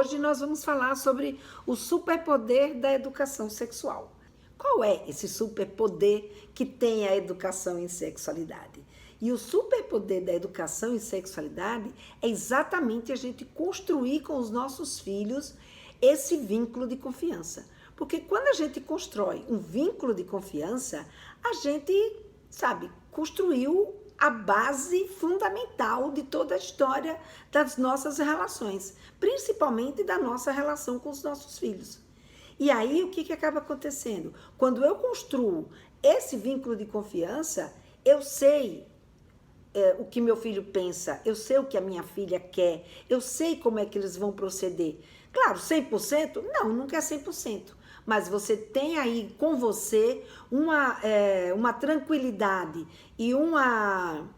hoje nós vamos falar sobre o superpoder da educação sexual. Qual é esse superpoder que tem a educação em sexualidade? E o superpoder da educação em sexualidade é exatamente a gente construir com os nossos filhos esse vínculo de confiança. Porque quando a gente constrói um vínculo de confiança, a gente, construiu a base fundamental de toda a história das nossas relações, principalmente da nossa relação com os nossos filhos. E aí, o que acaba acontecendo? Quando eu construo esse vínculo de confiança, eu sei o que meu filho pensa, eu sei o que a minha filha quer, eu sei como é que eles vão proceder. Claro, 100%? Não, nunca é 100%. Mas você tem aí com você uma tranquilidade e uma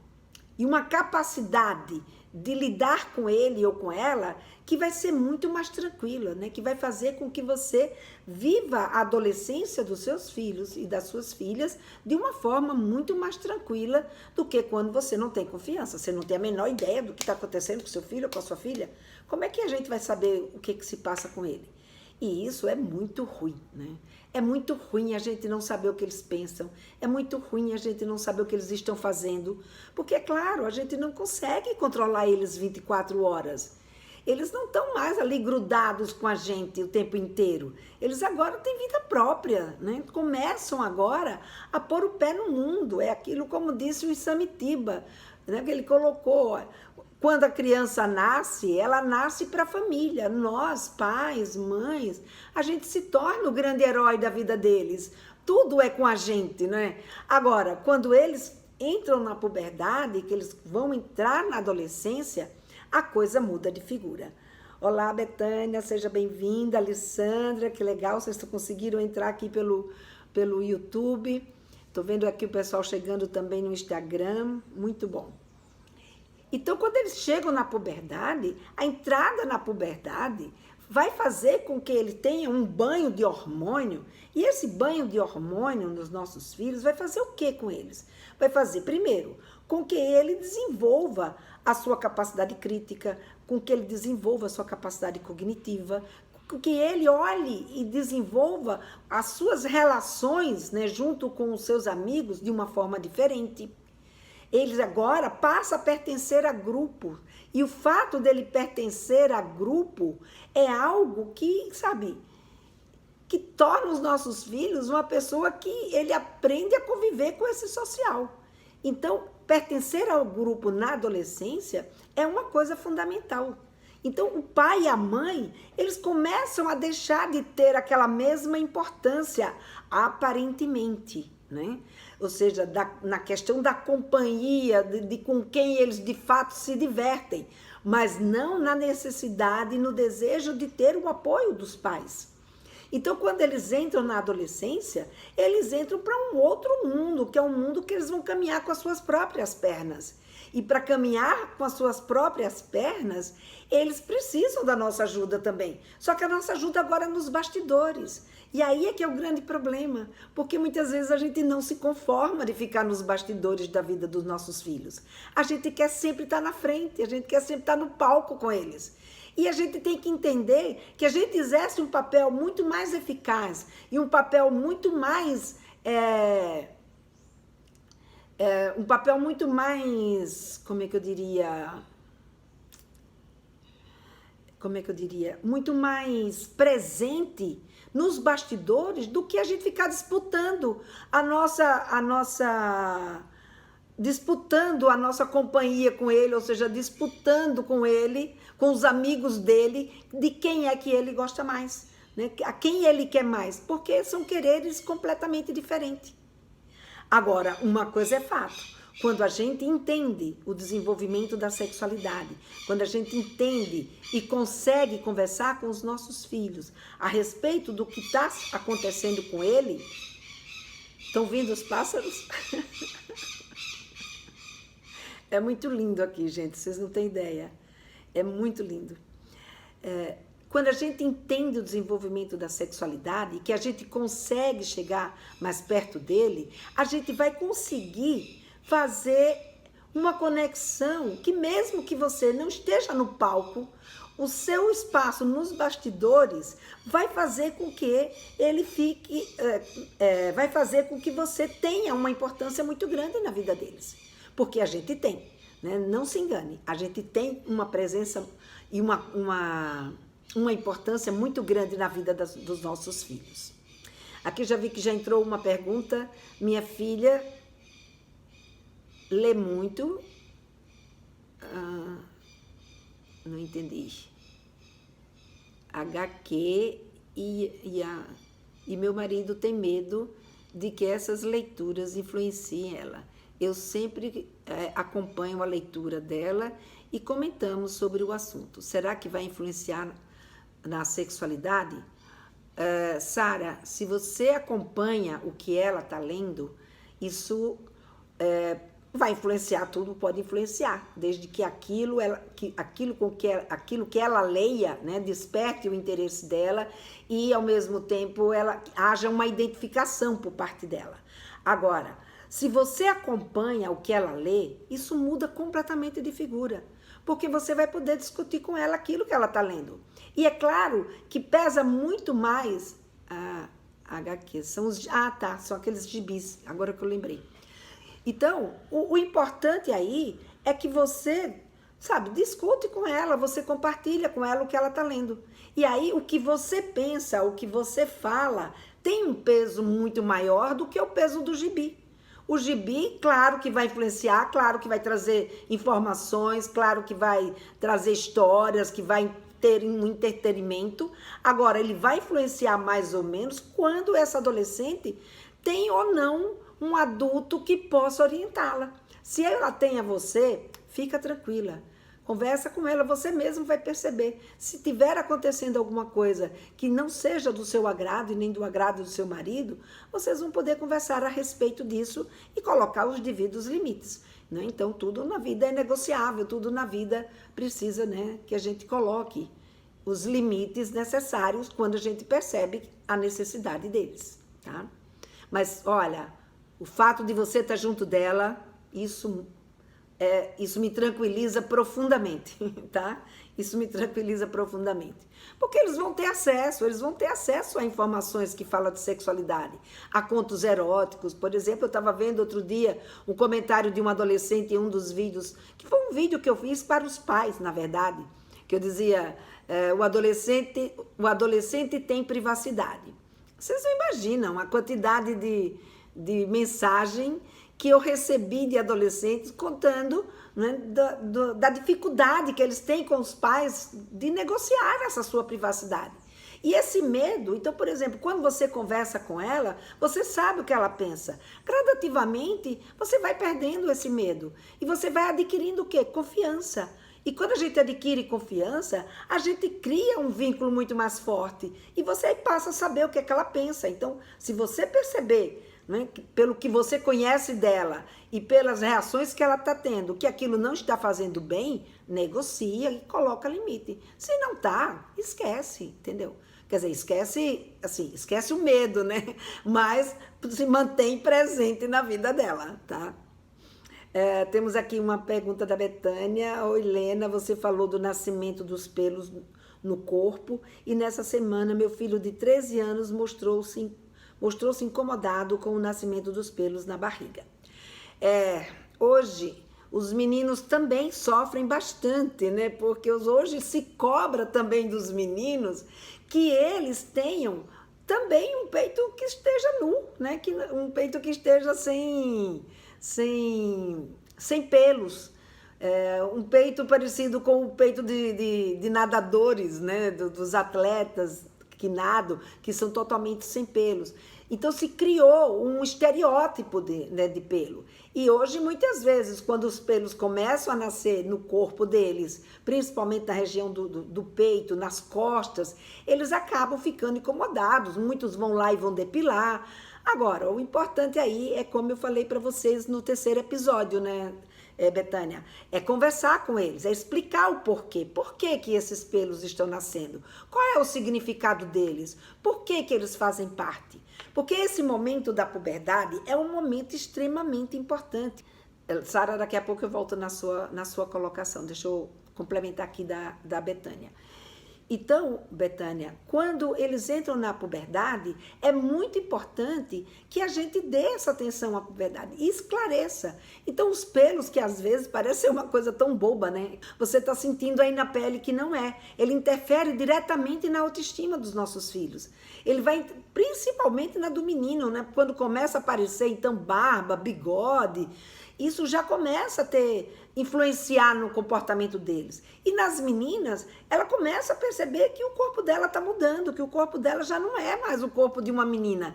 capacidade de lidar com ele ou com ela que vai ser muito mais tranquila, né? Que vai fazer com que você viva a adolescência dos seus filhos e das suas filhas de uma forma muito mais tranquila do que quando você não tem confiança, você não tem a menor ideia do que está acontecendo com seu filho ou com a sua filha. Como é que a gente vai saber o que se passa com ele? E isso é muito ruim, né? É muito ruim a gente não saber o que eles pensam, é muito ruim a gente não saber o que eles estão fazendo, porque, é claro, a gente não consegue controlar eles 24 horas. Eles não estão mais ali grudados com a gente o tempo inteiro. Eles agora têm vida própria, né? Começam agora a pôr o pé no mundo. É aquilo, como disse o Isamitiba, né? Que ele colocou. Quando a criança nasce, ela nasce para a família. Nós, pais, mães, a gente se torna o grande herói da vida deles. Tudo é com a gente, né? Agora, quando eles entram na puberdade, que eles vão entrar na adolescência, a coisa muda de figura. Olá, Betânia, seja bem-vinda. Alessandra, que legal, vocês conseguiram entrar aqui pelo YouTube. Estou vendo aqui o pessoal chegando também no Instagram, muito bom. Então, quando eles chegam na puberdade, a entrada na puberdade vai fazer com que ele tenha um banho de hormônio, e esse banho de hormônio nos nossos filhos vai fazer o que com eles? Vai fazer, primeiro, com que ele desenvolva a sua capacidade crítica, com que ele desenvolva a sua capacidade cognitiva, com que ele olhe e desenvolva as suas relações, né, junto com os seus amigos de uma forma diferente. Ele agora passa a pertencer a grupo. E o fato dele pertencer a grupo é algo que, que torna os nossos filhos uma pessoa que ele aprende a conviver com esse social. Então, pertencer ao grupo na adolescência é uma coisa fundamental. Então, o pai e a mãe, eles começam a deixar de ter aquela mesma importância, aparentemente, né? Ou seja, na questão da companhia, de com quem eles de fato se divertem, mas não na necessidade e no desejo de ter o apoio dos pais. Então, quando eles entram na adolescência, eles entram para um outro mundo, que é um mundo que eles vão caminhar com as suas próprias pernas. E para caminhar com as suas próprias pernas, eles precisam da nossa ajuda também. Só que a nossa ajuda agora é nos bastidores. E aí é que é o grande problema, porque muitas vezes a gente não se conforma de ficar nos bastidores da vida dos nossos filhos. A gente quer sempre estar na frente, a gente quer sempre estar no palco com eles. E a gente tem que entender que a gente exerce um papel muito mais eficaz e um papel muito mais... como é que eu diria? Muito mais presente nos bastidores do que a gente ficar disputando a nossa companhia com ele, ou seja, disputando com ele, com os amigos dele, de quem é que ele gosta mais, né? A quem ele quer mais, porque são quereres completamente diferentes. Agora, uma coisa é fato. Quando a gente entende o desenvolvimento da sexualidade, quando a gente entende e consegue conversar com os nossos filhos a respeito do que está acontecendo com ele, estão vindo os pássaros? É muito lindo aqui, gente, vocês não têm ideia. É muito lindo. Quando a gente entende o desenvolvimento da sexualidade, que a gente consegue chegar mais perto dele, a gente vai conseguir fazer uma conexão que mesmo que você não esteja no palco, o seu espaço nos bastidores vai fazer com que ele fique, vai fazer com que você tenha uma importância muito grande na vida deles. Porque a gente tem, né? Não se engane, a gente tem uma presença e uma importância muito grande na vida dos nossos filhos. Aqui já vi que já entrou uma pergunta. Minha filha lê muito. Não entendi. HQ e meu marido tem medo de que essas leituras influenciem ela. Eu sempre acompanho a leitura dela e comentamos sobre o assunto. Será que vai influenciar na sexualidade? Sara, se você acompanha o que ela está lendo, isso vai influenciar, tudo pode influenciar, desde que aquilo que ela leia, né, desperte o interesse dela e, ao mesmo tempo, haja uma identificação por parte dela. Agora, se você acompanha o que ela lê, isso muda completamente de figura, porque você vai poder discutir com ela aquilo que ela está lendo. E é claro que pesa muito mais HQ, são aqueles gibis, agora que eu lembrei. Então, o importante aí é que você, discute com ela, você compartilha com ela o que ela está lendo. E aí, o que você pensa, o que você fala, tem um peso muito maior do que o peso do gibi. O gibi, claro que vai influenciar, claro que vai trazer informações, claro que vai trazer histórias, que vai ter um entretenimento. Agora, ele vai influenciar mais ou menos quando essa adolescente tem ou não um adulto que possa orientá-la. Se ela tem a você, fica tranquila. Conversa com ela, você mesmo vai perceber. Se tiver acontecendo alguma coisa que não seja do seu agrado e nem do agrado do seu marido, vocês vão poder conversar a respeito disso e colocar os devidos limites. Né? Então, tudo na vida é negociável, tudo na vida precisa, né, que a gente coloque os limites necessários quando a gente percebe a necessidade deles. Tá? Mas, olha, o fato de você estar junto dela, isso me tranquiliza profundamente, tá? Isso me tranquiliza profundamente. Porque eles vão ter acesso a informações que falam de sexualidade, a contos eróticos. Por exemplo, eu estava vendo outro dia um comentário de uma adolescente em um dos vídeos, que foi um vídeo que eu fiz para os pais, na verdade, que eu dizia, o adolescente tem privacidade. Vocês não imaginam a quantidade de mensagem que eu recebi de adolescentes contando, né, da dificuldade que eles têm com os pais de negociar essa sua privacidade. E esse medo, então, por exemplo, quando você conversa com ela, você sabe o que ela pensa. Gradativamente, você vai perdendo esse medo e você vai adquirindo o quê? Confiança. E quando a gente adquire confiança, a gente cria um vínculo muito mais forte e você passa a saber o que é que ela pensa. Então, se você perceber, né, pelo que você conhece dela e pelas reações que ela está tendo, que aquilo não está fazendo bem, negocia e coloca limite. Se não tá, esquece, entendeu? Quer dizer, esquece o medo, né? Mas se mantém presente na vida dela, tá? Temos aqui uma pergunta da Betânia. Oi, Helena, você falou do nascimento dos pelos no corpo e nessa semana meu filho de 13 anos mostrou-se incomodado com o nascimento dos pelos na barriga. Hoje, os meninos também sofrem bastante, né? Porque hoje se cobra também dos meninos que eles tenham também um peito que esteja nu, né? Um peito que esteja sem pelos. Um peito parecido com o peito de nadadores, né? Dos atletas que nadam, que são totalmente sem pelos. Então se criou um estereótipo de pelo. E hoje, muitas vezes, quando os pelos começam a nascer no corpo deles, principalmente na região do peito, nas costas, eles acabam ficando incomodados. Muitos vão lá e vão depilar. Agora, o importante aí é, como eu falei para vocês no terceiro episódio, né, Betânia? É conversar com eles, é explicar o porquê. Por que esses pelos estão nascendo? Qual é o significado deles? Por que eles fazem parte? Porque esse momento da puberdade é um momento extremamente importante. Sara, daqui a pouco eu volto na sua colocação. Deixa eu complementar aqui da Betânia. Então, Betânia, quando eles entram na puberdade, é muito importante que a gente dê essa atenção à puberdade e esclareça. Então, os pelos, que às vezes parece ser uma coisa tão boba, né? Você está sentindo aí na pele que não é. Ele interfere diretamente na autoestima dos nossos filhos. Ele vai, principalmente na do menino, né? Quando começa a aparecer, então, barba, bigode, isso já começa a influenciar no comportamento deles. E nas meninas, ela começa a perceber que o corpo dela está mudando, que o corpo dela já não é mais o corpo de uma menina,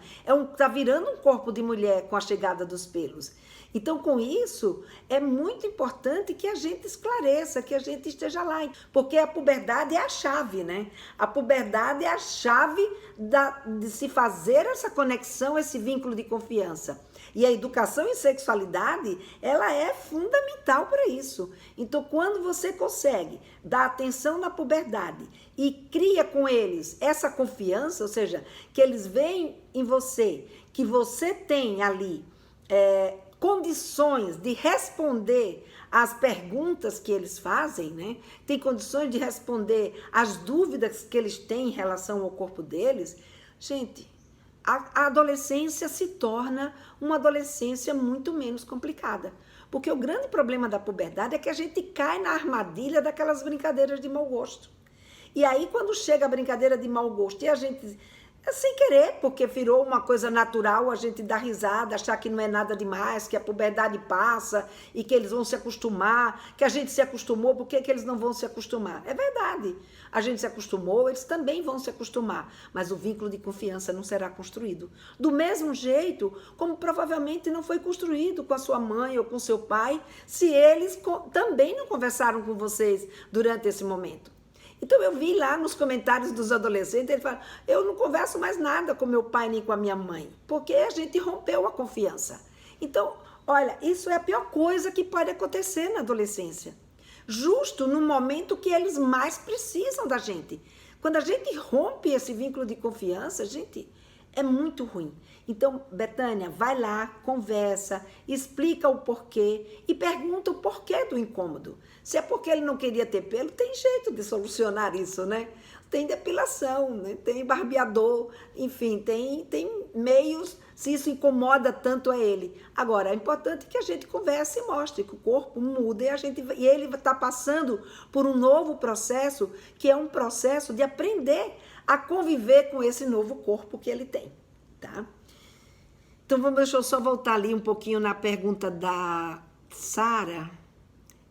está virando um corpo de mulher com a chegada dos pelos. Então, com isso, é muito importante que a gente esclareça, que a gente esteja lá, porque a puberdade é a chave, né? A puberdade é a chave de se fazer essa conexão, esse vínculo de confiança. E a educação em sexualidade, ela é fundamental para isso. Então, quando você consegue dar atenção na puberdade e cria com eles essa confiança, ou seja, que eles veem em você, que você tem ali condições de responder às perguntas que eles fazem, né? Tem condições de responder às dúvidas que eles têm em relação ao corpo deles. Gente, a adolescência se torna uma adolescência muito menos complicada. Porque o grande problema da puberdade é que a gente cai na armadilha daquelas brincadeiras de mau gosto. E aí, quando chega a brincadeira de mau gosto e a gente, sem querer, porque virou uma coisa natural, a gente dá risada, achar que não é nada demais, que a puberdade passa e que eles vão se acostumar, que a gente se acostumou, por que eles não vão se acostumar? É verdade, a gente se acostumou, eles também vão se acostumar, mas o vínculo de confiança não será construído. Do mesmo jeito, como provavelmente não foi construído com a sua mãe ou com seu pai, se eles também não conversaram com vocês durante esse momento. Então, eu vi lá nos comentários dos adolescentes, ele fala, eu não converso mais nada com meu pai nem com a minha mãe, porque a gente rompeu a confiança. Então, olha, isso é a pior coisa que pode acontecer na adolescência. Justo no momento que eles mais precisam da gente. Quando a gente rompe esse vínculo de confiança, gente, é muito ruim. Então, Betânia, vai lá, conversa, explica o porquê e pergunta o porquê do incômodo. Se é porque ele não queria ter pelo, tem jeito de solucionar isso, né? Tem depilação, né? Tem barbeador, enfim, tem meios, se isso incomoda tanto a ele. Agora, é importante que a gente converse e mostre que o corpo muda e ele está passando por um novo processo, que é um processo de aprender a conviver com esse novo corpo que ele tem, tá? Então, deixa eu só voltar ali um pouquinho na pergunta da Sara,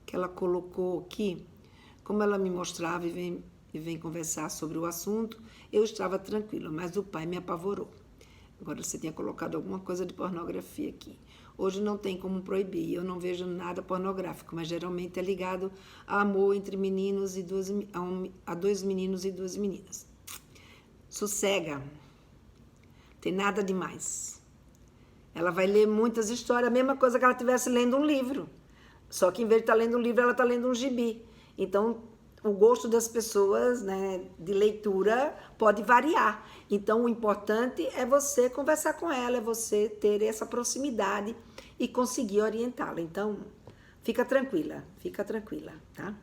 que ela colocou aqui. Como ela me mostrava e vem conversar sobre o assunto, eu estava tranquila, mas o pai me apavorou. Agora, você tinha colocado alguma coisa de pornografia aqui. Hoje não tem como proibir, eu não vejo nada pornográfico, mas geralmente é ligado a amor entre meninos e a dois meninos e duas meninas. Sossega, tem nada demais. Ela vai ler muitas histórias, a mesma coisa que ela estivesse lendo um livro. Só que em vez de estar lendo um livro, ela está lendo um gibi. Então, o gosto das pessoas, né, de leitura pode variar. Então, o importante é você conversar com ela, é você ter essa proximidade e conseguir orientá-la. Então, fica tranquila, tá?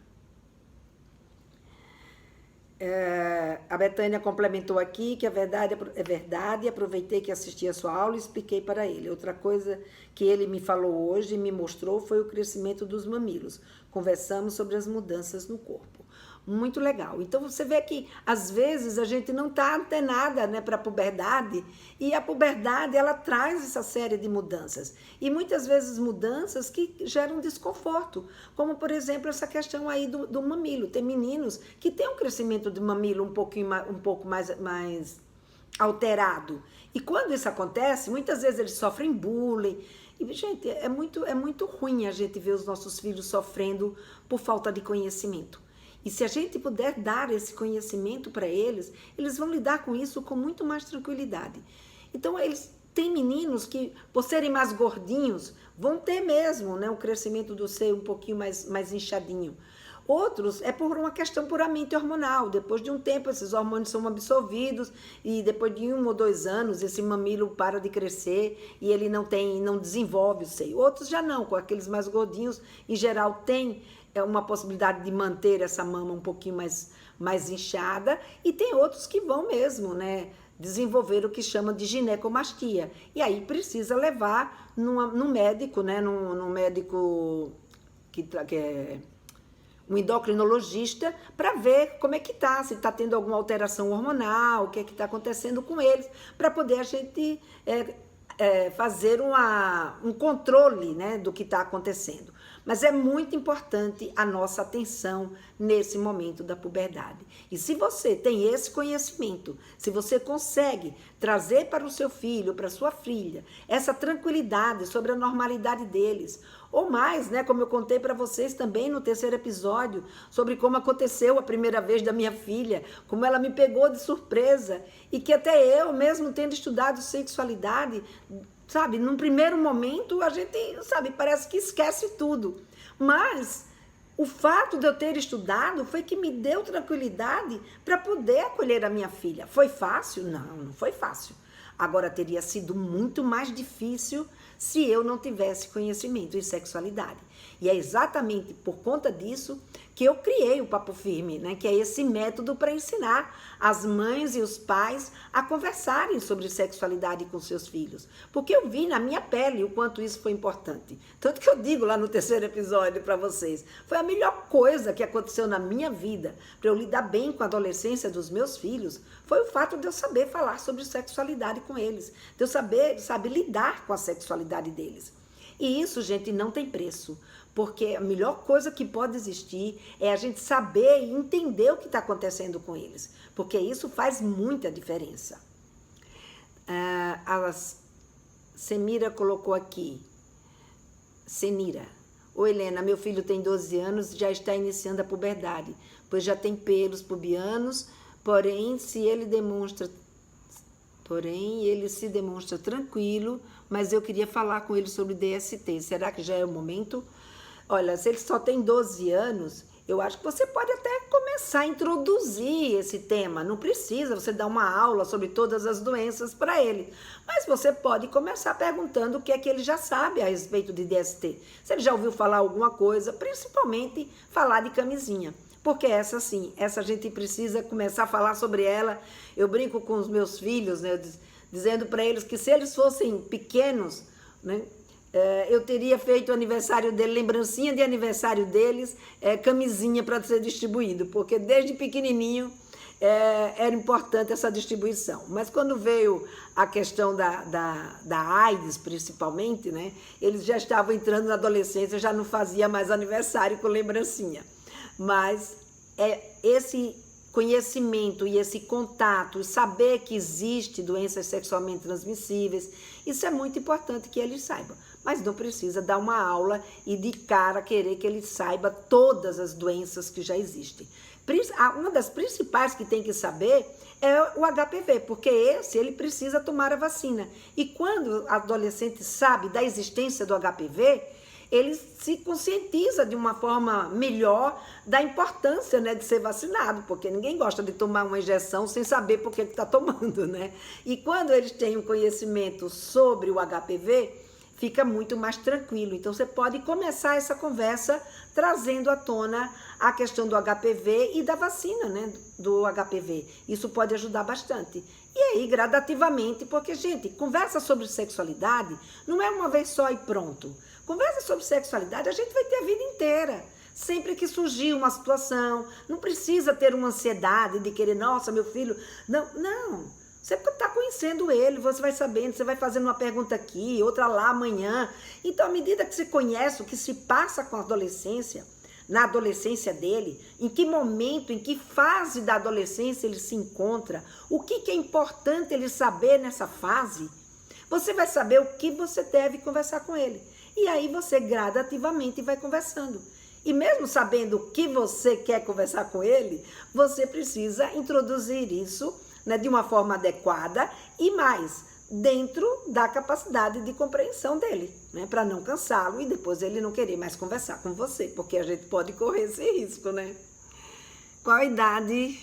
A Betânia complementou aqui que a verdade é verdade, aproveitei que assisti a sua aula e expliquei para ele. Outra coisa que ele me falou hoje e me mostrou foi o crescimento dos mamilos. Conversamos sobre as mudanças no corpo. Muito legal. Então, você vê que, às vezes, a gente não está antenada, né, para a puberdade, e a puberdade, ela traz essa série de mudanças. E, muitas vezes, mudanças que geram desconforto, como, por exemplo, essa questão aí do mamilo. Tem meninos que têm um crescimento de mamilo um pouco mais alterado. E, quando isso acontece, muitas vezes eles sofrem bullying. E, gente, é muito ruim a gente ver os nossos filhos sofrendo por falta de conhecimento. E se a gente puder dar esse conhecimento para eles, eles vão lidar com isso com muito mais tranquilidade. Então, tem meninos que, por serem mais gordinhos, vão ter mesmo, né, um crescimento do seio um pouquinho mais inchadinho. Outros é por uma questão puramente hormonal. Depois de um tempo, esses hormônios são absorvidos e depois de 1 ou 2 anos, esse mamilo para de crescer e ele não desenvolve o seio. Outros já não, com aqueles mais gordinhos, em geral, tem é uma possibilidade de manter essa mama um pouquinho mais inchada, e tem outros que vão mesmo, né, desenvolver o que chama de ginecomastia. E aí precisa levar num médico, né, num médico que é um endocrinologista, para ver como é que tá, se está tendo alguma alteração hormonal, o que é que está acontecendo com eles, para poder a gente fazer um controle, né, do que está acontecendo. Mas é muito importante a nossa atenção nesse momento da puberdade. E se você tem esse conhecimento, se você consegue trazer para o seu filho, para a sua filha, essa tranquilidade sobre a normalidade deles, ou mais, né, como eu contei para vocês também no terceiro episódio, sobre como aconteceu a primeira vez da minha filha, como ela me pegou de surpresa, e que até eu, mesmo tendo estudado sexualidade, sabe, num primeiro momento a gente, sabe, parece que esquece tudo. Mas o fato de eu ter estudado foi que me deu tranquilidade para poder acolher a minha filha. Foi fácil? Não foi fácil. Agora, teria sido muito mais difícil se eu não tivesse conhecimento em sexualidade. E é exatamente por conta disso que eu criei o Papo Firme, né? Que é esse método para ensinar as mães e os pais a conversarem sobre sexualidade com seus filhos. Porque eu vi na minha pele o quanto isso foi importante. Tanto que eu digo lá no terceiro episódio para vocês, foi a melhor coisa que aconteceu na minha vida para eu lidar bem com a adolescência dos meus filhos, foi o fato de eu saber falar sobre sexualidade com eles, de eu saber lidar com a sexualidade deles. E isso, gente, não tem preço, porque a melhor coisa que pode existir é a gente saber e entender o que está acontecendo com eles, porque isso faz muita diferença. A Semira colocou aqui, Senira: oi, Helena, meu filho tem 12 anos e já está iniciando a puberdade, pois já tem pelos pubianos, porém ele se demonstra tranquilo, mas eu queria falar com ele sobre DST. Será que já é o momento? Olha, se ele só tem 12 anos, eu acho que você pode até começar a introduzir esse tema. Não precisa você dar uma aula sobre todas as doenças para ele. Mas você pode começar perguntando o que é que ele já sabe a respeito de DST. Se ele já ouviu falar alguma coisa, principalmente falar de camisinha. Porque essa a gente precisa começar a falar sobre ela. Eu brinco com os meus filhos, né, dizendo para eles que se eles fossem pequenos, né, eu teria feito o aniversário dele, lembrancinha de aniversário deles, camisinha para ser distribuído, porque desde pequenininho era importante essa distribuição. Mas quando veio a questão da AIDS, principalmente, né, eles já estavam entrando na adolescência, já não fazia mais aniversário com lembrancinha. Mas esse conhecimento e esse contato, saber que existe doenças sexualmente transmissíveis, isso é muito importante que eles saibam. Mas não precisa dar uma aula e de cara querer que ele saiba todas as doenças que já existem. Uma das principais que tem que saber é o HPV, porque ele precisa tomar a vacina. E quando o adolescente sabe da existência do HPV, ele se conscientiza de uma forma melhor da importância, né, de ser vacinado, porque ninguém gosta de tomar uma injeção sem saber por que está tomando, né? E quando eles têm um conhecimento sobre o HPV, fica muito mais tranquilo. Então, você pode começar essa conversa trazendo à tona a questão do HPV e da vacina, né, do HPV. Isso pode ajudar bastante. E aí, gradativamente, porque, gente, conversa sobre sexualidade não é uma vez só e pronto. Conversa sobre sexualidade a gente vai ter a vida inteira. Sempre que surgir uma situação, não precisa ter uma ansiedade de querer, nossa, meu filho... Não. Você está conhecendo ele, você vai sabendo, você vai fazendo uma pergunta aqui, outra lá amanhã. Então, à medida que você conhece o que se passa com a adolescência, na adolescência dele, em que momento, em que fase da adolescência ele se encontra, o que é importante ele saber nessa fase, você vai saber o que você deve conversar com ele. E aí você gradativamente vai conversando. E mesmo sabendo o que você quer conversar com ele, você precisa introduzir isso, né, de uma forma adequada e mais, dentro da capacidade de compreensão dele, né, para não cansá-lo e depois ele não querer mais conversar com você, porque a gente pode correr esse risco, né? Qual a idade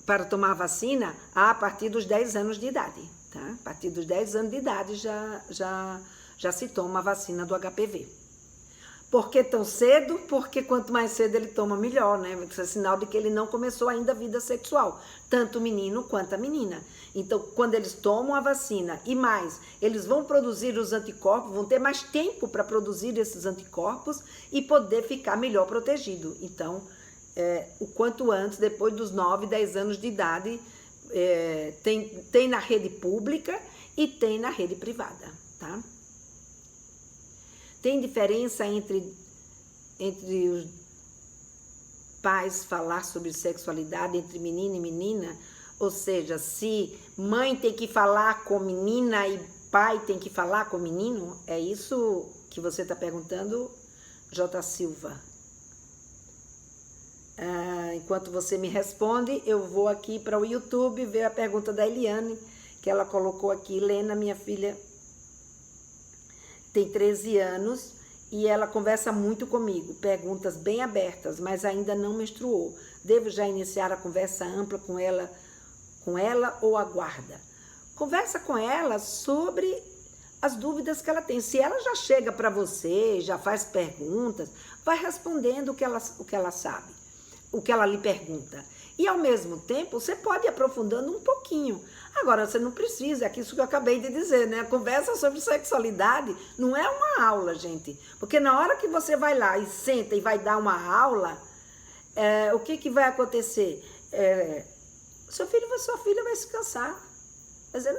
para tomar a vacina? A partir dos 10 anos de idade, tá? A partir dos 10 anos de idade já se toma a vacina do HPV. Por que tão cedo? Porque quanto mais cedo ele toma, melhor, né? Isso é sinal de que ele não começou ainda a vida sexual, tanto o menino quanto a menina. Então, quando eles tomam a vacina e mais, eles vão produzir os anticorpos, vão ter mais tempo para produzir esses anticorpos e poder ficar melhor protegido. Então, o quanto antes, depois dos 9, 10 anos de idade, tem na rede pública e tem na rede privada, tá? Tem diferença entre os pais falar sobre sexualidade entre menino e menina? Ou seja, se mãe tem que falar com menina e pai tem que falar com menino? É isso que você está perguntando, J. Silva? Enquanto você me responde, eu vou aqui para o YouTube ver a pergunta da Eliane, que ela colocou aqui. Helena, minha filha, tem 13 anos e ela conversa muito comigo, perguntas bem abertas, mas ainda não menstruou. Devo já iniciar a conversa ampla com ela ou aguarda? Conversa com ela sobre as dúvidas que ela tem. Se ela já chega para você, já faz perguntas, vai respondendo o que ela sabe, o que ela lhe pergunta. E, ao mesmo tempo, você pode ir aprofundando um pouquinho. Agora, você não precisa, é isso que eu acabei de dizer, né? A conversa sobre sexualidade não é uma aula, gente. Porque na hora que você vai lá e senta e vai dar uma aula, o que vai acontecer? Seu filho ou sua filha vai se cansar. Vai dizer,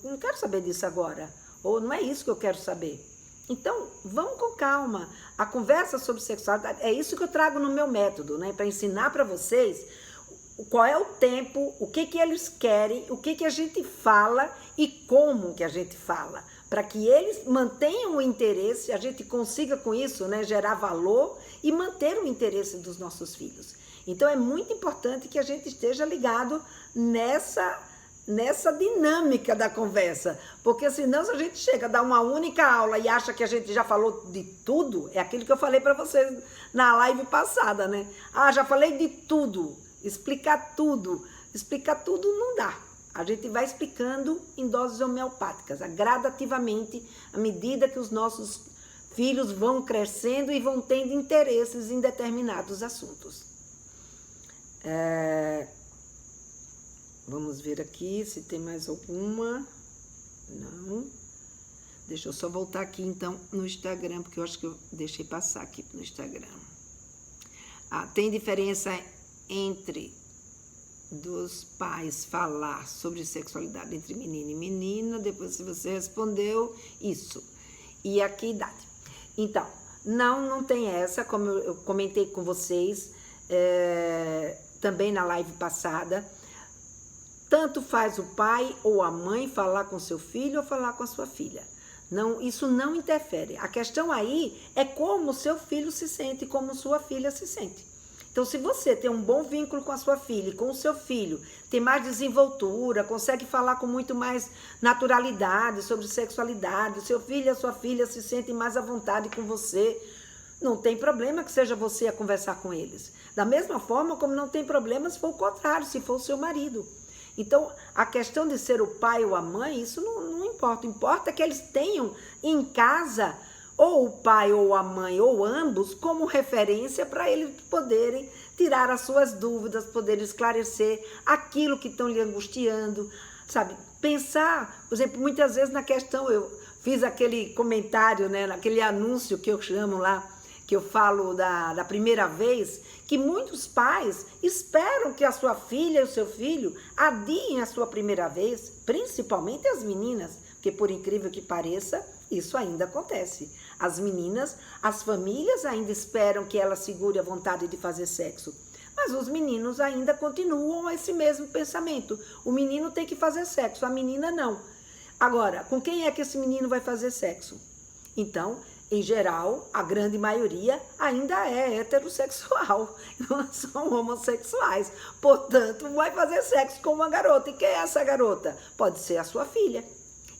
não quero saber disso agora. Ou não é isso que eu quero saber. Então, vamos com calma. A conversa sobre sexualidade, é isso que eu trago no meu método, né? Para ensinar para vocês qual é o tempo, o que eles querem, o que a gente fala e como que a gente fala. Para que eles mantenham o interesse, a gente consiga com isso, né, gerar valor e manter o interesse dos nossos filhos. Então, é muito importante que a gente esteja ligado nessa dinâmica da conversa, porque senão, se a gente chega a dar uma única aula e acha que a gente já falou de tudo, é aquilo que eu falei para vocês na live passada, né? Já falei de tudo, explicar tudo não dá. A gente vai explicando em doses homeopáticas, gradativamente, à medida que os nossos filhos vão crescendo e vão tendo interesses em determinados assuntos. Vamos ver aqui se tem mais alguma. Não. Deixa eu só voltar aqui, então, no Instagram, porque eu acho que eu deixei passar aqui no Instagram. Tem diferença entre dos pais falar sobre sexualidade entre menino e menina? Depois, se você respondeu, isso. E a que idade? Então, não tem essa, como eu comentei com vocês, também na live passada. Tanto faz o pai ou a mãe falar com seu filho ou falar com a sua filha. Não, isso não interfere. A questão aí é como o seu filho se sente, como sua filha se sente. Então, se você tem um bom vínculo com a sua filha e com o seu filho, tem mais desenvoltura, consegue falar com muito mais naturalidade sobre sexualidade, o seu filho e a sua filha se sentem mais à vontade com você, não tem problema que seja você a conversar com eles. Da mesma forma como não tem problema se for o contrário, se for o seu marido. Então, a questão de ser o pai ou a mãe, isso não importa. Importa que eles tenham em casa ou o pai ou a mãe ou ambos como referência para eles poderem tirar as suas dúvidas, poderem esclarecer aquilo que estão lhe angustiando, sabe? Pensar, por exemplo, muitas vezes na questão, eu fiz aquele comentário, né, naquele anúncio que eu chamo lá, que eu falo da primeira vez, que muitos pais esperam que a sua filha e o seu filho adiem a sua primeira vez, principalmente as meninas, porque por incrível que pareça, isso ainda acontece. As meninas, as famílias ainda esperam que ela segure a vontade de fazer sexo, mas os meninos ainda continuam esse mesmo pensamento. O menino tem que fazer sexo, a menina não. Agora, com quem é que esse menino vai fazer sexo? Então, em geral, a grande maioria ainda é heterossexual, não são homossexuais. Portanto, vai fazer sexo com uma garota. E quem é essa garota? Pode ser a sua filha.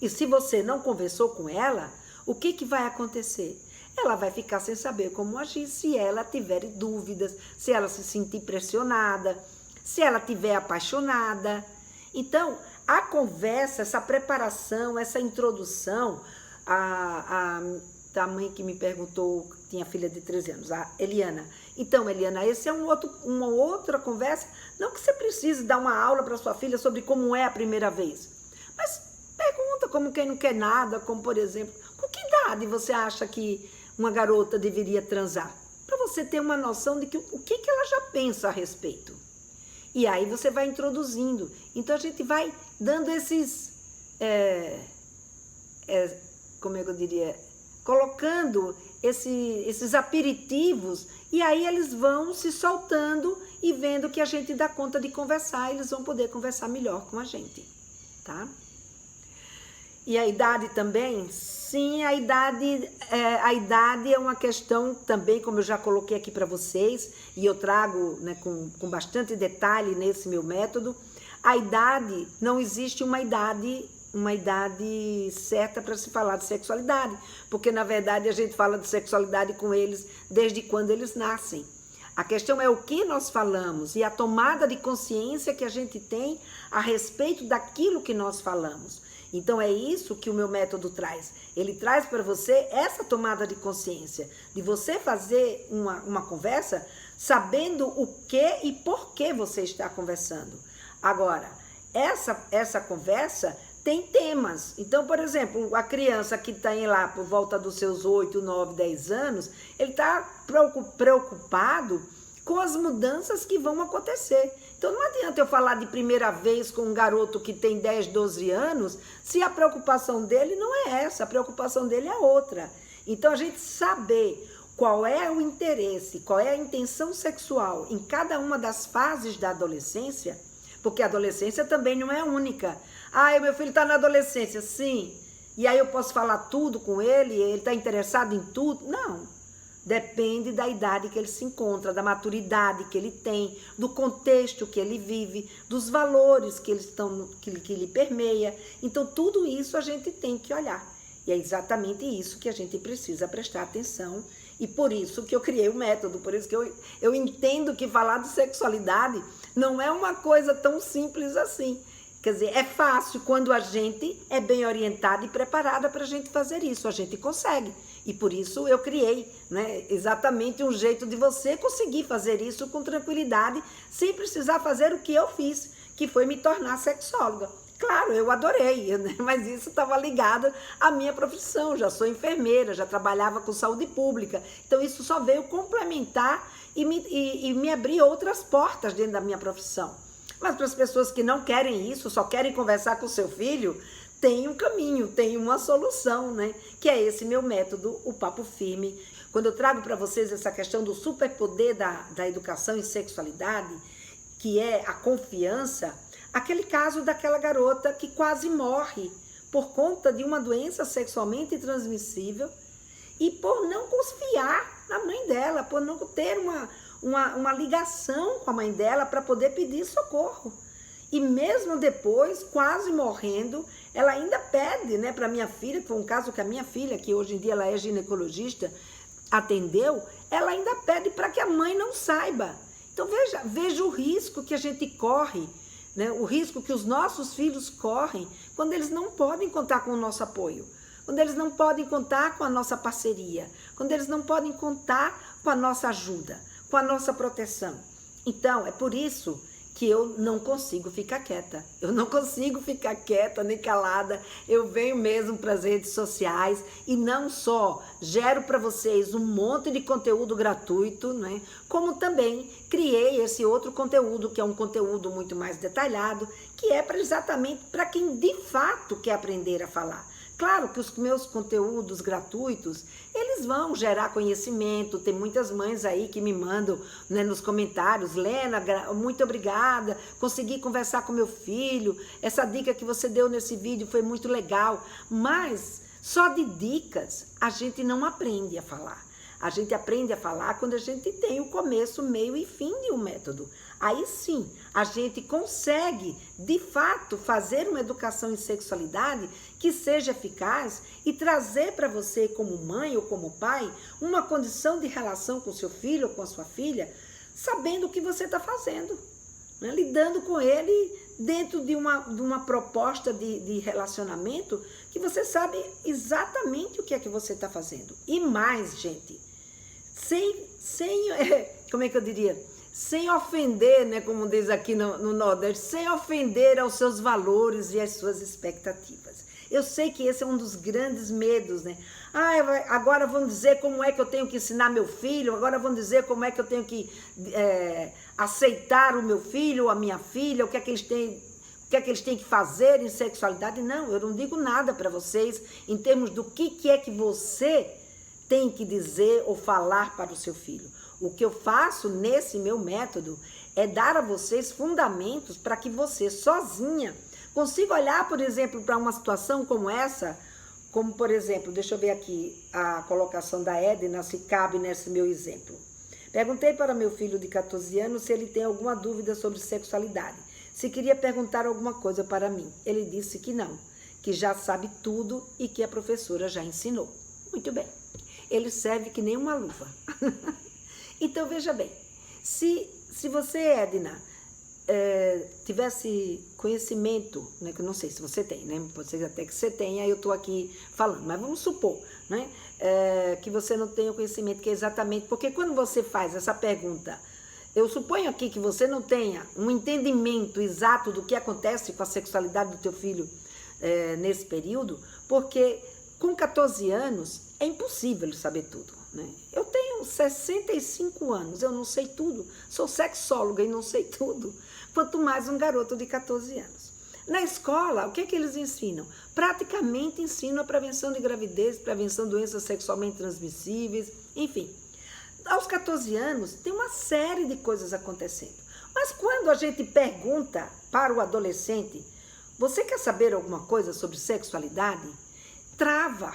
E se você não conversou com ela, o que vai acontecer? Ela vai ficar sem saber como agir se ela tiver dúvidas, se ela se sentir pressionada, se ela estiver apaixonada. Então, a conversa, essa preparação, essa introdução, a mãe que me perguntou, tinha filha de 13 anos, a Eliana. Então, Eliana, esse é uma outra conversa. Não que você precise dar uma aula para sua filha sobre como é a primeira vez, mas pergunta como quem não quer nada, como por exemplo, com que idade você acha que uma garota deveria transar? Para você ter uma noção de o que ela já pensa a respeito. E aí você vai introduzindo. Então a gente vai dando esses, como é que eu diria, colocando esses aperitivos, e aí eles vão se soltando e vendo que a gente dá conta de conversar, eles vão poder conversar melhor com a gente, tá? E a idade também? Sim, a idade é uma questão também, como eu já coloquei aqui para vocês, e eu trago, né, com bastante detalhe nesse meu método. A idade, não existe uma idade certa para se falar de sexualidade, porque na verdade a gente fala de sexualidade com eles desde quando eles nascem. A questão é o que nós falamos e a tomada de consciência que a gente tem a respeito daquilo que nós falamos. Então é isso que o meu método traz. Ele traz para você essa tomada de consciência, de você fazer uma conversa sabendo o que e por que você está conversando. Agora, essa conversa tem temas. Então, por exemplo, a criança que está lá por volta dos seus 8, 9, 10 anos, ele está preocupado com as mudanças que vão acontecer. Então, não adianta eu falar de primeira vez com um garoto que tem 10, 12 anos, se a preocupação dele não é essa, a preocupação dele é outra. Então, a gente saber qual é o interesse, qual é a intenção sexual em cada uma das fases da adolescência, porque a adolescência também não é única. Ah, meu filho está na adolescência, sim. E aí eu posso falar tudo com ele está interessado em tudo? Não. Depende da idade que ele se encontra, da maturidade que ele tem, do contexto que ele vive, dos valores que lhe permeia. Então, tudo isso a gente tem que olhar. E é exatamente isso que a gente precisa prestar atenção. E por isso que eu criei o método, por isso que eu entendo que falar de sexualidade não é uma coisa tão simples assim. Quer dizer, é fácil quando a gente é bem orientada e preparada para a gente fazer isso, a gente consegue. E por isso eu criei, né, exatamente um jeito de você conseguir fazer isso com tranquilidade, sem precisar fazer o que eu fiz, que foi me tornar sexóloga. Claro, eu adorei, né? Mas isso estava ligado à minha profissão, já sou enfermeira, já trabalhava com saúde pública, então isso só veio complementar e me abrir outras portas dentro da minha profissão. Mas para as pessoas que não querem isso, só querem conversar com o seu filho, tem um caminho, tem uma solução, né? Que é esse meu método, o Papo Firme. Quando eu trago para vocês essa questão do superpoder da educação em sexualidade, que é a confiança, aquele caso daquela garota que quase morre por conta de uma doença sexualmente transmissível e por não confiar na mãe dela, por não ter uma ligação com a mãe dela para poder pedir socorro. E mesmo depois, quase morrendo, ela ainda pede, né, para minha filha, que foi um caso que a minha filha, que hoje em dia ela é ginecologista, atendeu, ela ainda pede para que a mãe não saiba. Então veja o risco que a gente corre, né, o risco que os nossos filhos correm quando eles não podem contar com o nosso apoio, quando eles não podem contar com a nossa parceria, quando eles não podem contar com a nossa ajuda, com a nossa proteção. Então, é por isso que eu não consigo ficar quieta. Eu não consigo ficar quieta nem calada. Eu venho mesmo para as redes sociais e não só gero para vocês um monte de conteúdo gratuito, né? Como também criei esse outro conteúdo, que é um conteúdo muito mais detalhado, que é exatamente para quem de fato quer aprender a falar. Claro que os meus conteúdos gratuitos, eles vão gerar conhecimento. Tem muitas mães aí que me mandam, né, nos comentários: Lena, muito obrigada, consegui conversar com meu filho, essa dica que você deu nesse vídeo foi muito legal. Mas só de dicas a gente não aprende a falar. A gente aprende a falar quando a gente tem o começo, meio e fim de um método. Aí sim, a gente consegue, de fato, fazer uma educação em sexualidade que seja eficaz e trazer para você, como mãe ou como pai, uma condição de relação com seu filho ou com a sua filha, sabendo o que você está fazendo, né? Lidando com ele dentro de uma proposta de relacionamento que você sabe exatamente o que é que você está fazendo. E mais, gente, como é que eu diria? Sem ofender, né, como diz aqui no Nordeste, sem ofender aos seus valores e às suas expectativas. Eu sei que esse é um dos grandes medos, né? Agora vão dizer como é que eu tenho que ensinar meu filho, agora vão dizer como é que eu tenho que aceitar o meu filho ou a minha filha, o que é que eles têm que fazer em sexualidade. Não, eu não digo nada para vocês em termos do que é que você tem que dizer ou falar para o seu filho. O que eu faço nesse meu método é dar a vocês fundamentos para que você sozinha consiga olhar, por exemplo, para uma situação como essa, como por exemplo, deixa eu ver aqui a colocação da Edna, se cabe nesse meu exemplo. Perguntei para meu filho de 14 anos se ele tem alguma dúvida sobre sexualidade, se queria perguntar alguma coisa para mim. Ele disse que não, que já sabe tudo e que a professora já ensinou. Muito bem, ele serve que nem uma luva. Então, veja bem, se você, Edna, tivesse conhecimento, né, que eu não sei se você tem, né, pode ser até que você tenha, eu estou aqui falando, mas vamos supor, né, que você não tenha o conhecimento, que é exatamente, porque quando você faz essa pergunta, eu suponho aqui que você não tenha um entendimento exato do que acontece com a sexualidade do teu filho nesse período, porque com 14 anos é impossível ele saber tudo, né? Eu tenho 65 anos, eu não sei tudo, sou sexóloga e não sei tudo, quanto mais um garoto de 14 anos. Na escola, o que é que eles ensinam? Praticamente ensinam a prevenção de gravidez, prevenção de doenças sexualmente transmissíveis, enfim. Aos 14 anos, tem uma série de coisas acontecendo. Mas quando a gente pergunta para o adolescente, você quer saber alguma coisa sobre sexualidade? Trava,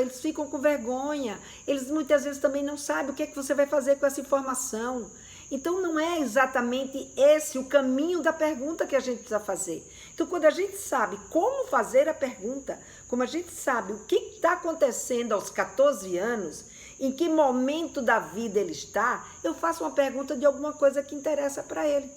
eles ficam com vergonha, eles muitas vezes também não sabem o que é que você vai fazer com essa informação. Então não é exatamente esse o caminho da pergunta que a gente precisa fazer. Então quando a gente sabe como fazer a pergunta, como a gente sabe o que está acontecendo aos 14 anos, em que momento da vida ele está, eu faço uma pergunta de alguma coisa que interessa para ele.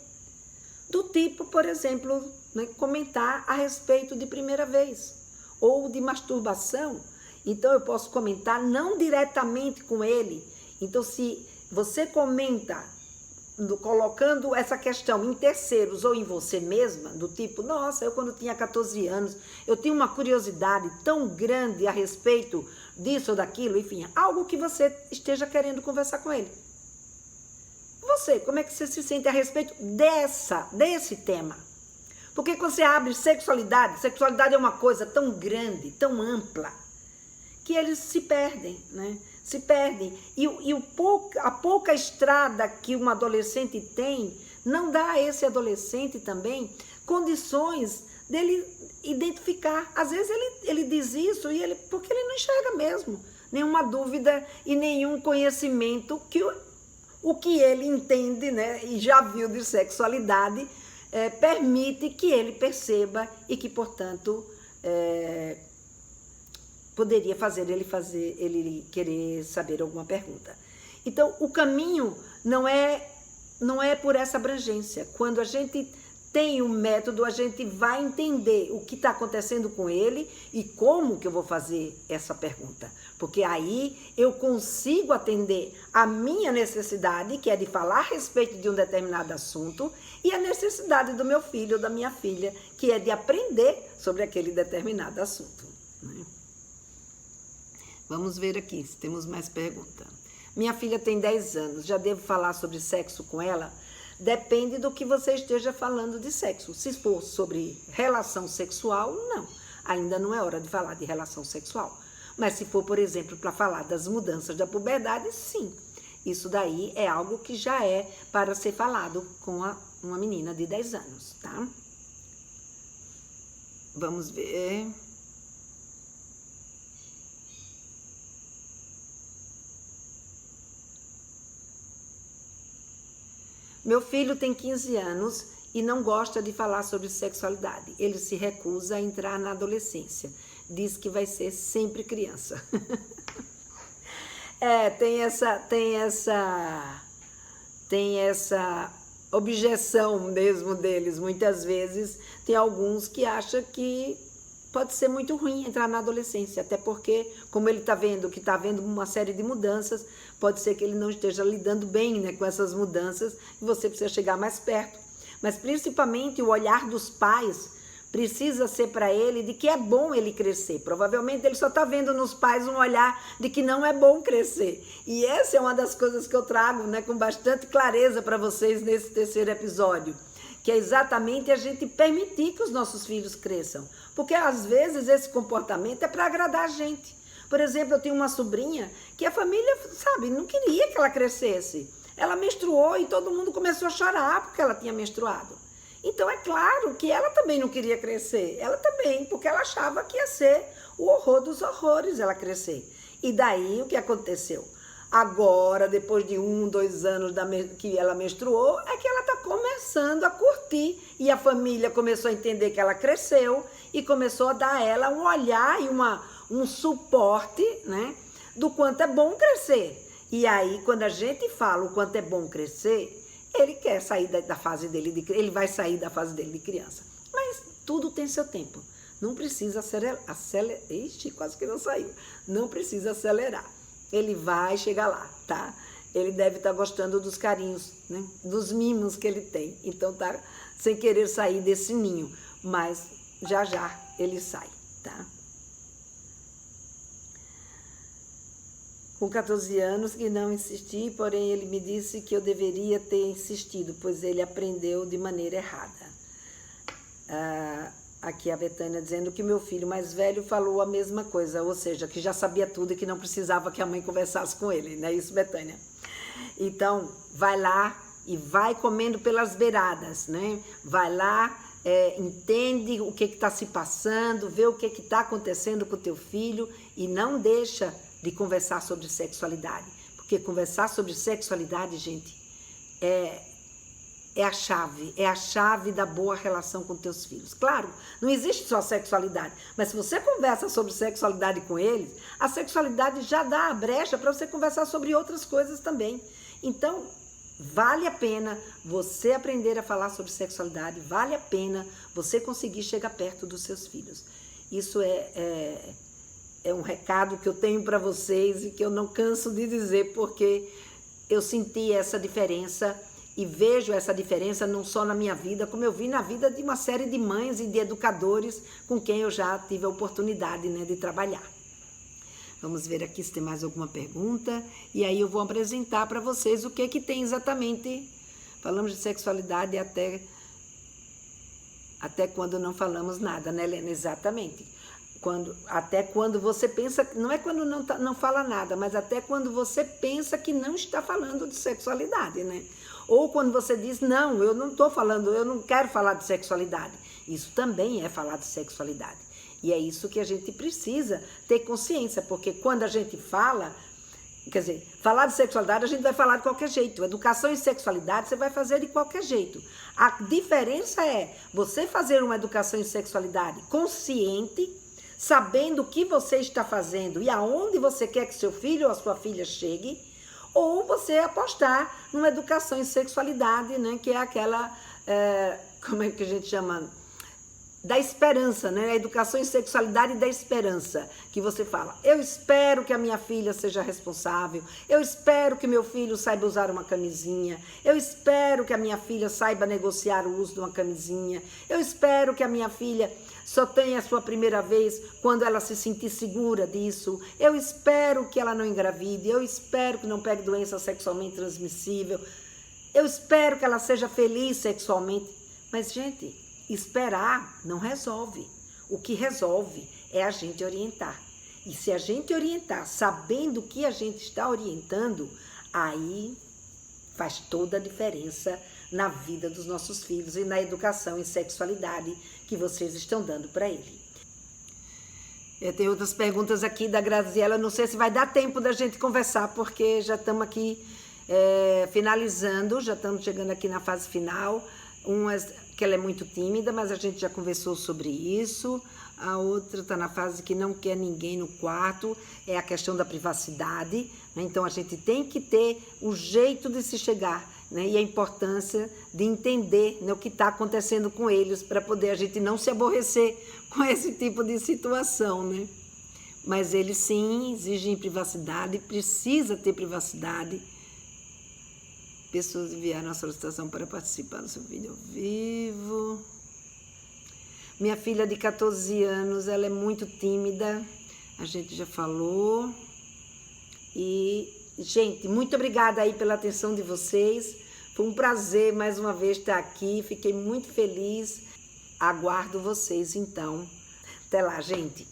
Do tipo, por exemplo, né, comentar a respeito de primeira vez ou de masturbação. Então eu posso comentar não diretamente com ele. Então se você comenta colocando essa questão em terceiros ou em você mesma, do tipo, nossa, eu quando tinha 14 anos, eu tinha uma curiosidade tão grande a respeito disso ou daquilo, enfim, algo que você esteja querendo conversar com ele. Você, como é que você se sente a respeito desse tema? Porque quando você abre sexualidade é uma coisa tão grande, tão ampla, que eles se perdem, né? Se perdem. E a pouca estrada que um adolescente tem, não dá a esse adolescente também condições dele identificar. Às vezes ele diz isso porque ele não enxerga mesmo nenhuma dúvida e nenhum conhecimento que o que ele entende, né, e já viu de sexualidade, permite que ele perceba e que, portanto, poderia fazer ele querer saber alguma pergunta. Então, o caminho não é por essa abrangência. Quando a gente tem um método, a gente vai entender o que está acontecendo com ele e como que eu vou fazer essa pergunta. Porque aí eu consigo atender a minha necessidade, que é de falar a respeito de um determinado assunto, e a necessidade do meu filho ou da minha filha, que é de aprender sobre aquele determinado assunto, né? Vamos ver aqui se temos mais perguntas. Minha filha tem 10 anos, já devo falar sobre sexo com ela? Depende do que você esteja falando de sexo. Se for sobre relação sexual, não. Ainda não é hora de falar de relação sexual. Mas se for, por exemplo, para falar das mudanças da puberdade, sim. Isso daí é algo que já é para ser falado com uma menina de 10 anos, tá? Vamos ver. Meu filho tem 15 anos e não gosta de falar sobre sexualidade. Ele se recusa a entrar na adolescência. Diz que vai ser sempre criança. Tem essa objeção mesmo deles. Muitas vezes tem alguns que acham que pode ser muito ruim entrar na adolescência, até porque, como ele está vendo que está havendo uma série de mudanças, pode ser que ele não esteja lidando bem, né, com essas mudanças e você precisa chegar mais perto. Mas principalmente o olhar dos pais precisa ser para ele de que é bom ele crescer. Provavelmente ele só está vendo nos pais um olhar de que não é bom crescer. E essa é uma das coisas que eu trago, né, com bastante clareza para vocês nesse terceiro episódio, que é exatamente a gente permitir que os nossos filhos cresçam. Porque às vezes esse comportamento é para agradar a gente. Por exemplo, eu tenho uma sobrinha que a família, sabe, não queria que ela crescesse. Ela menstruou e todo mundo começou a chorar porque ela tinha menstruado. Então é claro que ela também não queria crescer. Ela também, porque ela achava que ia ser o horror dos horrores ela crescer. E daí o que aconteceu? Agora, depois de 1, 2 anos que ela menstruou, é que ela está começando a curtir. E a família começou a entender que ela cresceu e começou a dar a ela um olhar e um suporte, né, do quanto é bom crescer. E aí, quando a gente fala o quanto é bom crescer, ele quer sair da fase dele, ele vai sair da fase dele de criança. Mas tudo tem seu tempo. Não precisa acelerar. Ixi, quase que não saiu. Não precisa acelerar. Ele vai chegar lá, tá? Ele deve estar gostando dos carinhos, né? Dos mimos que ele tem. Então tá sem querer sair desse ninho. Mas já já ele sai, tá? Com 14 anos que não insisti, porém ele me disse que eu deveria ter insistido, pois ele aprendeu de maneira errada. Aqui a Betânia dizendo que meu filho mais velho falou a mesma coisa, ou seja, que já sabia tudo e que não precisava que a mãe conversasse com ele, não é isso, Betânia? Então, vai lá e vai comendo pelas beiradas, né? Vai lá, entende o que está se passando, vê o que está acontecendo com o teu filho e não deixa de conversar sobre sexualidade, porque conversar sobre sexualidade, gente, é a chave da boa relação com teus filhos. Claro, não existe só sexualidade, mas se você conversa sobre sexualidade com eles, a sexualidade já dá a brecha para você conversar sobre outras coisas também. Então, vale a pena você aprender a falar sobre sexualidade, vale a pena você conseguir chegar perto dos seus filhos. Isso é um recado que eu tenho para vocês e que eu não canso de dizer, porque eu senti essa diferença e vejo essa diferença não só na minha vida, como eu vi na vida de uma série de mães e de educadores com quem eu já tive a oportunidade, né, de trabalhar. Vamos ver aqui se tem mais alguma pergunta e aí eu vou apresentar para vocês o que tem exatamente. Falamos de sexualidade até quando não falamos nada, né, Helena? Exatamente. Até quando você pensa, não é quando não fala nada, mas até quando você pensa que não está falando de sexualidade, né? Ou quando você diz, não, eu não estou falando, eu não quero falar de sexualidade. Isso também é falar de sexualidade. E é isso que a gente precisa ter consciência, porque quando a gente fala, quer dizer, falar de sexualidade a gente vai falar de qualquer jeito. Educação em sexualidade você vai fazer de qualquer jeito. A diferença é você fazer uma educação em sexualidade consciente, sabendo o que você está fazendo e aonde você quer que seu filho ou a sua filha chegue, ou você apostar numa educação em sexualidade, né, que é aquela, como é que a gente chama? Da esperança, né? A educação em sexualidade da esperança, que você fala, eu espero que a minha filha seja responsável, eu espero que meu filho saiba usar uma camisinha, eu espero que a minha filha saiba negociar o uso de uma camisinha, eu espero que a minha filha só tenha a sua primeira vez quando ela se sentir segura disso, eu espero que ela não engravide, eu espero que não pegue doença sexualmente transmissível, eu espero que ela seja feliz sexualmente. Mas, gente, esperar não resolve. O que resolve é a gente orientar. E se a gente orientar sabendo o que a gente está orientando, aí faz toda a diferença na vida dos nossos filhos e na educação em sexualidade que vocês estão dando para ele. Tem outras perguntas aqui da Graziela, não sei se vai dar tempo da gente conversar, porque já estamos aqui finalizando, já estamos chegando aqui na fase final. Umas que ela é muito tímida, mas a gente já conversou sobre isso. A outra está na fase que não quer ninguém no quarto, é a questão da privacidade, né? Então a gente tem que ter o jeito de se chegar né? E a importância de entender, né, o que está acontecendo com eles, para poder a gente não se aborrecer com esse tipo de situação, né? Mas eles sim exigem privacidade, precisa ter privacidade. Pessoas enviaram a solicitação para participar do seu vídeo ao vivo. Minha filha de 14 anos, ela é muito tímida, a gente já falou. E, gente, muito obrigada aí pela atenção de vocês. Foi um prazer mais uma vez estar aqui, fiquei muito feliz. Aguardo vocês então. Até lá, gente.